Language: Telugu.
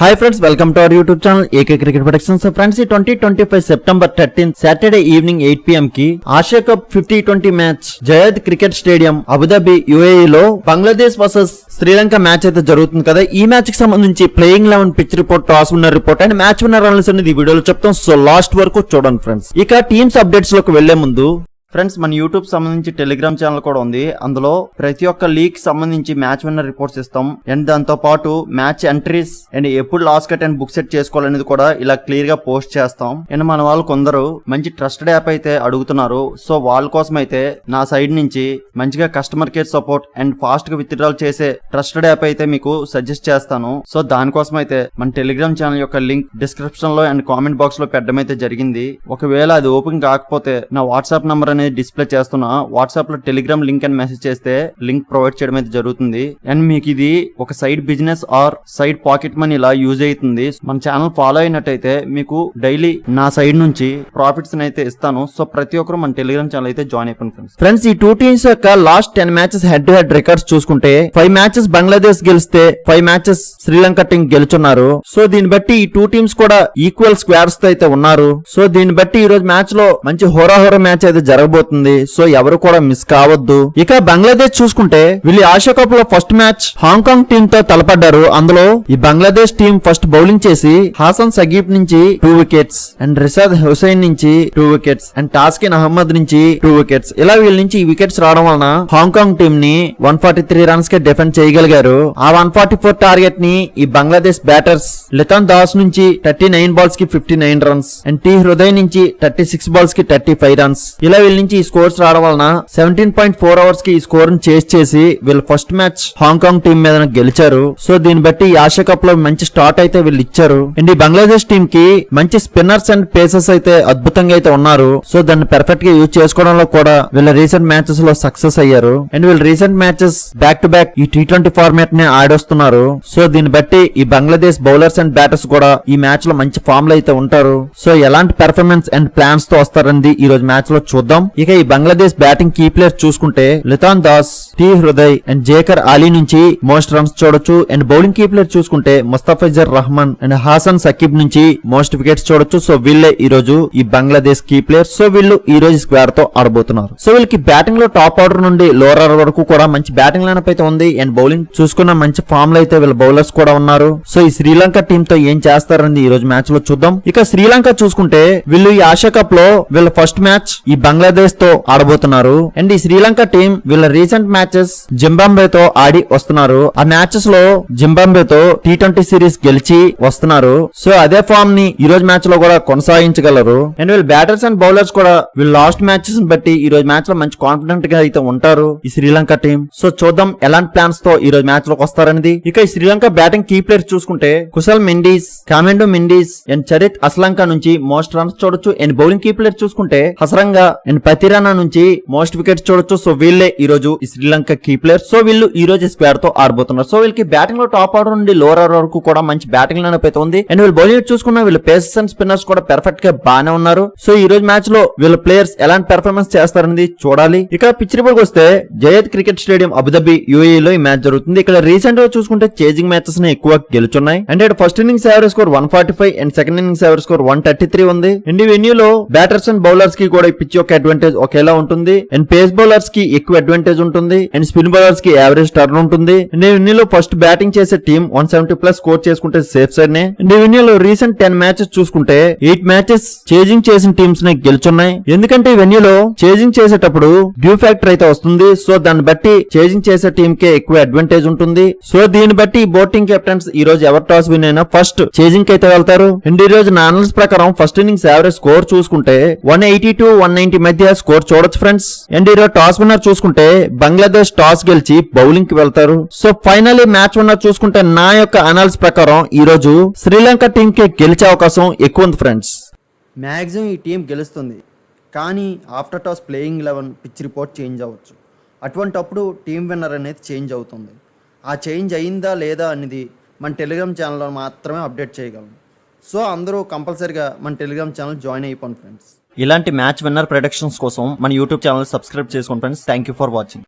Hi friends, welcome to our YouTube channel AK Cricket Predictions. So friends, 2025 September 13th Saturday evening 8 PM की Asia cup 50-20 match Zayd cricket stadium Abu Dhabi UAE లో బంగ్లాదేశ్ వర్సెస్ శ్రీలంక మ్యాచ్ అయితే జరుగుతుంది కదా. ఈ మ్యాచ్ కి సంబంధించి playing 11 pitch report, toss winner report and match winner analysis అనేది ఈ వీడియోలో చెప్తాం. సో లాస్ట్ వరకు చూడండి ఫ్రెండ్స్. ఇక టీమ్స్ అప్డేట్స్ లోకి వెళ్లే ముందు ఫ్రెండ్స్, మన యూట్యూబ్ సంబంధించి టెలిగ్రామ్ ఛానల్ కూడా ఉంది. అందులో ప్రతి ఒక్క లీగ్ సంబంధించి మ్యాచ్ విన్నర్ రిపోర్ట్స్ ఇస్తాం అండ్ దాంతో పాటు మ్యాచ్ ఎంట్రీస్ అండ్ ఎప్పుడు loss cut and book set చేసుకోవాలనేది కూడా ఇలా క్లియర్ గా పోస్ట్ చేస్తాం. అండ్ మన వాళ్ళు కొందరు మంచి ట్రస్టెడ్ యాప్ అయితే అడుగుతున్నారు. సో వాళ్ళ కోసం అయితే నా సైడ్ నుంచి మంచిగా customer care support and fast గా విత్డ్రాల్ చేసే ట్రస్టెడ్ యాప్ అయితే మీకు సజెస్ట్ చేస్తాను. సో దానికోసం అయితే మన టెలిగ్రామ్ ఛానల్ యొక్క లింక్ డిస్క్రిప్షన్ లో అండ్ కామెంట్ బాక్స్ లో పెట్టడం అయితే జరిగింది. ఒకవేళ అది ఓపెన్ కాకపోతే నా వాట్సాప్ నంబర్ అనేది డిస్ప్లే చేస్తున్నా, వాట్సాప్ లో టెలిగ్రామ్ లింక్ అని మెసేజ్ చేస్తే లింక్ ప్రొవైడ్ చేయడం అయితే జరుగుతుంది. అండ్ మీకు ఇది ఒక side business are side pocket money ఇలా యూజ్ అవుతుంది. మన ఛానల్ ఫాలో అయినట్టయితే మీకు డైలీ నా సైడ్ నుంచి ప్రాఫిట్స్ అయితే ఇస్తాను. సో ప్రతి ఒక్కరు మన టెలిగ్రామ్ ఛానల్ అయితే జాయిన్ అయిపోయింది ఫ్రెండ్స్. ఈ టూ టీమ్స్ యొక్క last 10 matches head to head records చూసుకుంటే 5 మ్యాచెస్ బంగ్లాదేశ్ గెలిస్తే 5 మ్యాచెస్ శ్రీలంక టీం గెలుచున్నారు. సో దీన్ని బట్టి ఈ టూ టీమ్స్ కూడా ఈక్వల్ స్క్వేర్స్ తో అయితే ఉన్నారు. సో దీన్ని బట్టి ఈ రోజు మ్యాచ్ లో మంచి హోరా మ్యాచ్ అయితే జరగబోతుంది. సో ఎవరు కూడా మిస్ కావద్దు. ఇక బంగ్లాదేశ్ చూసుకుంటే వీళ్ళు ఆసియా కప్ లో ఫస్ట్ మ్యాచ్ హాంకాంగ్ టీమ్ తో తలపడ్డారు. అందులో ఈ బంగ్లాదేశ్ టీం ఫస్ట్ బౌలింగ్ చేసి హాసన్ సగీబ్ నుంచి 2 వికెట్స్ అండ్ రిషాద్ హుసైన్ నుంచి 2 వికెట్స్ అండ్ టాస్కిన్ అహ్మద్ నుంచి 2 వికెట్స్ ఇలా వీళ్ళ నుంచి ఈ వికెట్స్ రావడం వలన హాంకాంగ్ టీం ని 143 రన్స్ కే డిఫెండ్ చేయగలిగారు. ఆ 144 టార్గెట్ ని ఈ బంగ్లాదేశ్ బ్యాటర్స్ లితాన్ దాస్ నుంచి 39 బాల్స్ కి 59 రన్స్ అండ్ టీ హృదయ్ నుంచి 36 బాల్స్ కి 35 రన్స్ ఇలా వీళ్ళ నుంచి ఈ స్కోర్స్ రావడం వలన 17.4 అవర్స్ కి ఈ స్కోర్ ని చేసి వీళ్ళు ఫస్ట్ మ్యాచ్ హాంకాంగ్ టీం మీద గెలిచారు. సో దీన్ని బట్టి ఆసియా కప్ లో మంచి స్టార్ట్ అయితే వీళ్ళు ఇచ్చారు. అండ్ ఈ బంగ్లాదేశ్ టీం కి మంచి స్పిన్నర్స్ అండ్ పేసర్స్ అయితే అద్భుతంగా అయితే ఉన్నారు. సో దాన్ని పర్ఫెక్ట్ గా యూజ్ చేసుకోవడంలో కూడా వీళ్ళ రీసెంట్ మ్యాచెస్ లో సక్సెస్ అయ్యారు. అండ్ వీళ్ళు recent matches back to back ఈ T20 ఫార్మాట్ ని ఆడొస్తున్నారు. సో దీన్ని బట్టి ఈ బంగ్లాదేశ్ బౌలర్స్ అండ్ బ్యాటర్స్ కూడా ఈ మ్యాచ్ లో మంచి ఫామ్ లో అయితే ఉంటారు. సో ఎలాంటి పెర్ఫార్మెన్స్ అండ్ ప్లాన్స్ తో వస్తారని ఈ రోజు మ్యాచ్ లో చూద్దాం. ఇక ఈ బంగ్లాదేశ్ బ్యాటింగ్ కీ ప్లేయర్స్ చూసుకుంటే లితాన్ దాస్, టీ హృదయ్ అండ్ జేకర్ అలీ నుంచి మోస్ట్ రన్స్ చూడొచ్చు. అండ్ బౌలింగ్ కీ ప్లేయర్ చూసుకుంటే ముస్తఫిజర్ రహమాన్ అండ్ హాసన్ సకీబ్ నుంచి మోస్ట్ వికెట్స్ చూడొచ్చు. సో వీళ్ళే ఈ రోజు ఈ బంగ్లాదేశ్ కీ ప్లేయర్స్. సో వీళ్ళు ఈ రోజు స్క్వేర్ తో ఆడబోతున్నారు. సో వీళ్ళకి బ్యాటింగ్ లో టాప్ ఆర్డర్ నుండి లోవర్ ఆర్డర్ వరకు కూడా మంచి బ్యాటింగ్ లైనప్ అయితే ఉంది. అండ్ బౌలింగ్ చూసుకున్న మంచి ఫామ్ లో అయితే వీళ్ళ బౌలర్స్ కూడా ఉన్నారు. సో ఈ శ్రీలంక టీం తో ఏం చేస్తారని ఈ రోజు మ్యాచ్ లో చూద్దాం. ఇక శ్రీలంక చూసుకుంటే వీళ్ళు ఈ ఆసియా కప్ లో వీళ్ళ ఫస్ట్ మ్యాచ్ ఈ బంగ్లాదేశ్ తో ఆడబోతున్నారు. అండ్ ఈ శ్రీలంక టీం వీళ్ళ రీసెంట్ మ్యాచెస్ జింబాబ్వే తో ఆడి వస్తున్నారు. ఆ మ్యాచెస్ లో జింబాబ్వే తో T20 సిరీస్ గెలిచి వస్తున్నారు. సో అదే ఫామ్ ని ఈ రోజు మ్యాచ్ లో కూడా కొనసాగించగలరు. అండ్ వీళ్ళ బ్యాటర్స్ అండ్ బౌలర్స్ కూడా వీళ్ళ లాస్ట్ మ్యాచెస్ బట్టి ఈ రోజు మ్యాచ్ లో మంచి కాన్ఫిడెంట్ గా అయితే ఉంటారు ఈ శ్రీలంక టీం. సో చూద్దాం ఎలాంటి ప్లాన్స్ తో ఈ రోజు మ్యాచ్ లోకి వస్తారనేది. ఇక ఈ శ్రీలంక బ్యాటింగ్ కీ ప్లేయర్స్ చూసుకుంటే కుశల్ మెండిస్, కామెండో మెండిస్ అండ్ చరిత్ అస్లంక నుంచి మోస్ట్ రన్స్ చూడొచ్చు. అండ్ బౌలింగ్ కీ ప్లేయర్ చూసుకుంటే హసరంగా అండ్ పతిరానా నుంచి మోస్ట్ వికెట్స్ చూడొచ్చు. సో వీళ్ళే ఈ రోజు ఈ శ్రీలంక కీ ప్లేయర్. సో వీళ్ళు ఈ రోజు స్క్వేర్ తో ఆడబోతున్నారు. సో వీళ్ళకి బ్యాటింగ్ లో టాప్ ఆర్డర్ నుండి లోవర్ ఆర్డర్ వరకు కూడా మంచి బ్యాటింగ్ లైనప్ అయితే ఉంది. అండ్ వీళ్ళు బౌలింగ్ చూసుకున్నా వీళ్ళు పేసర్స్ అండ్ స్పిన్నర్స్ కూడా పర్ఫెక్ట్ గా బాగానే ఉన్నారు. సో ఈ రోజు మ్యాచ్ లో వీళ్ళ ప్లేయర్స్ ఎలాంటి పెర్ఫార్మెన్స్ చేస్తారనేది చూడాలి. ఇక పిచ్ రిపోర్ట్ వస్తే Zayd cricket stadium Abu Dhabi UAE లో ఈ మ్యాచ్ జరుగుతుంది. ఇక్కడ రీసెంట్ గా చూసుకుంటే చేజింగ్ మ్యాచెస్ ని ఎక్కువ గెలుచున్నాయి. And first innings average score 145 and second innings average score 133 ఉంది. అండ్ ఈ వెన్యూలో బ్యాటర్స్ అండ్ బౌలర్స్ కి కూడా ఈ పిచ్ యొక్క అడ్వాంటేజ్ ఒకేలా ఉంటుంది. అండ్ పేస్ బౌలర్స్ కి ఎక్కువ అడ్వాంటేజ్ ఉంటుంది. అండ్ స్పిన్ బౌలర్స్ కి యావరేజ్ టర్న్ ఉంటుంది. అండ్ ఇవన్నీలో ఫస్ట్ బ్యాటింగ్ చేసే టీం 170+ స్కోర్ చేసుకుంటే సేఫ్ సైడ్ నే. అండ్ ఇవన్నీలో రీసెంట్ 10 మ్యాచెస్ చూసుకుంటే 8 మ్యాచెస్ చేజింగ్ చేసిన టీమ్స్ నే గెలుచున్నాయి. ఎందుకంటే ఇవన్నీలో చేజింగ్ చేసేటప్పుడు డ్యూ ఫ్యాక్టర్ అయితే వస్తుంది. సో దాన్ని బట్టి చేజింగ్ చేసే టీం కే ఎక్కువ అడ్వాంటేజ్ ఉంటుంది. సో దీన్ని బట్టి బోటింగ్ కెప్టెన్స్ ఈ రోజు ఎవరు టాస్ విన్ అయినా ఫస్ట్ చేజింగ్ అయితే వెళ్తారు. అండ్ ఈ రోజు నా అనలిస్ట్ ప్రకారం ఫస్ట్ ఇన్నింగ్స్ యావరేజ్ స్కోర్ చూసుకుంటే 180 to 190 మధ్య స్కోర్ చూడొచ్చు ఫ్రెండ్స్. అండ్ ఈ రోజు టాస్ విన్నర్ చూసుకుంటే బంగ్లాదేశ్ టాస్ గెలిచి బౌలింగ్ కి వెళ్తారు. సో ఫైనల్లీ మ్యాచ్ విన్నర్ చూసుకుంటే నా యొక్క అనాలిసిస్ ప్రకారం ఈ రోజు శ్రీలంక టీం కి గెలిచే అవకాశం ఎక్కువ ఉంది ఫ్రెండ్స్. మ్యాక్సిమం ఈ టీం గెలుస్తుంది, కానీ after toss playing 11 pitch report change అవ్వచ్చు. అటువంటప్పుడు టీం విన్నర్ అనేది చేంజ్ అవుతుంది. ఆ చేంజ్ అయిందా లేదా అనేది మన టెలిగ్రామ్ ఛానల్లో మాత్రమే అప్డేట్ చేయగలం. సో అందరూ కంపల్సరీగా మన టెలిగ్రామ్ ఛానల్ జాయిన్ అయిపోండి ఫ్రెండ్స్. ఇలాంటి మ్యాచ్ విన్నర్ ప్రొడిక్షన్స్ కోసం మన యూట్యూబ్ ఛానల్ సబ్స్క్రైబ్ చేసుకోండి friends. Thank you for watching.